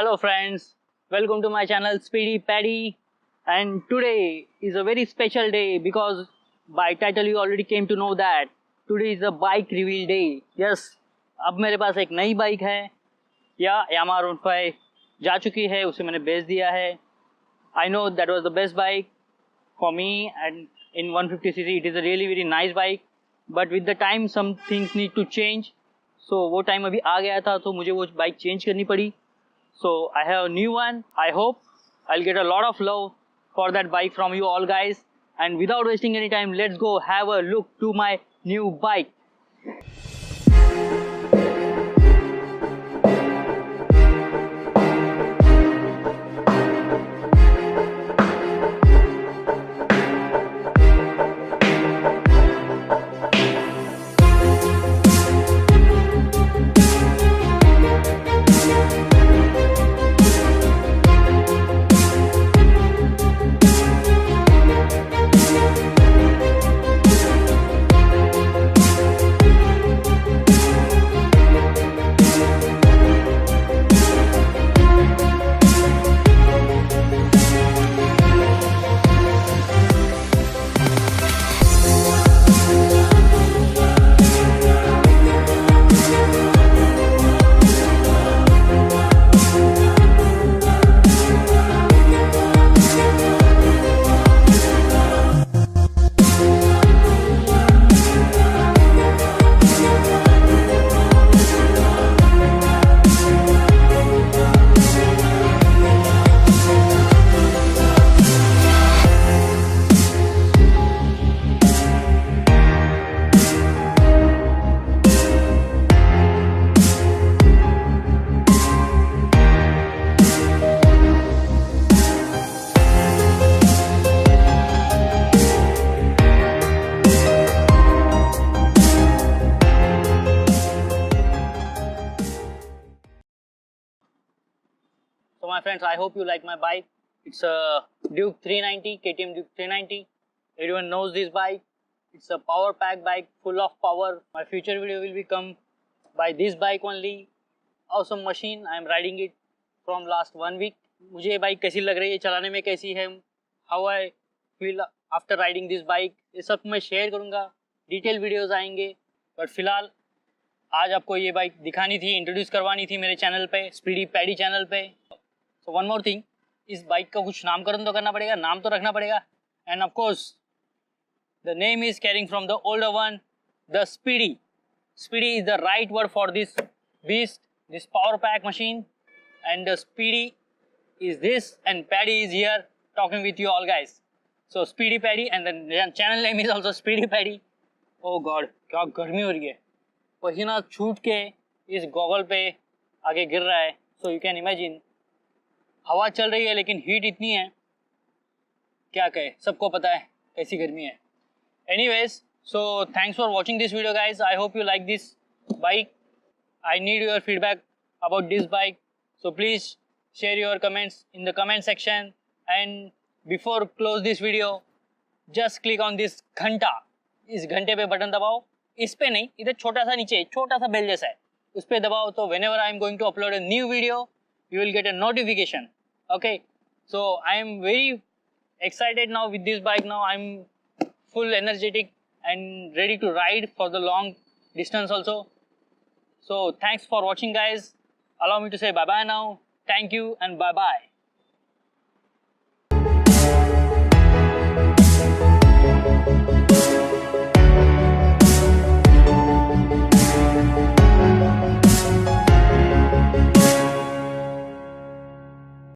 Hello friends, welcome to my channel Speedy Paddy, and today is a very special day because by title you already came to know that today is a bike reveal day. Yes, अब मेरे पास एक नई bike है या Yamaha 5 जा चुकी है, उसे मैंने बेच दिया है. I know that was the best bike for me and in 150cc it is a really very nice bike, but with the time some things need to change. So वो टाइम अभी आ गया था तो मुझे वो बाइक चेंज करनी पड़ी. So I have a new one. I hope I'll get a lot of love for that bike from you all guys. And without wasting any time, let's go have a look to my new bike. So my friends, I hope you like my bike. It's a Duke 390, KTM Duke 390. Everyone knows this bike. It's a power pack bike full of power. My future video will become by this bike only. Awesome machine. I am riding it from last 1 week. मुझे ये bike कैसी लग रही है, चलाने में कैसी है, how I feel after riding this bike, ये सब मैं शेयर करूँगा. डिटेल वीडियोस आएंगे, बट फिलहाल आज आपको ये बाइक दिखानी थी, इंट्रोड्यूस करवानी थी मेरे चैनल पे, स्पीडी पैडी चैनल पे. सो वन मोर थिंग, इस बाइक का कुछ नामकरण तो करना पड़ेगा, नाम तो रखना पड़ेगा. End of course the name is carrying from the older one, the speedy. Speedy is the right word for this beast, this power pack machine, and the speedy is this, and Paddy is here talking with you all guys. So speedy Paddy, and the channel name is also speedy Paddy. Oh god, क्या गर्मी हो रही है, पसीना छूट के इस goggle पे आगे गिर रहा है. सो यू कैन इमेजिन, हवा चल रही है लेकिन हीट इतनी है, क्या कहे, सबको पता है कैसी गर्मी है. Anyways, so thanks for watching this video guys. I hope you like this bike. I need your feedback about this bike, so please share your comments in the comment section. And before close this video, just click on this घंटा. इस घंटे पे button दबाओ, इस पे नहीं, इधर छोटा सा नीचे छोटा सा बेल जैसा है, उस पे दबाओ तो whenever I am going to upload a new video, you will get a notification. Okay, so I am very excited now with this bike. Now I am full energetic and ready to ride for the long distance also. So thanks for watching guys. Allow me to say bye bye now. Thank you and bye bye.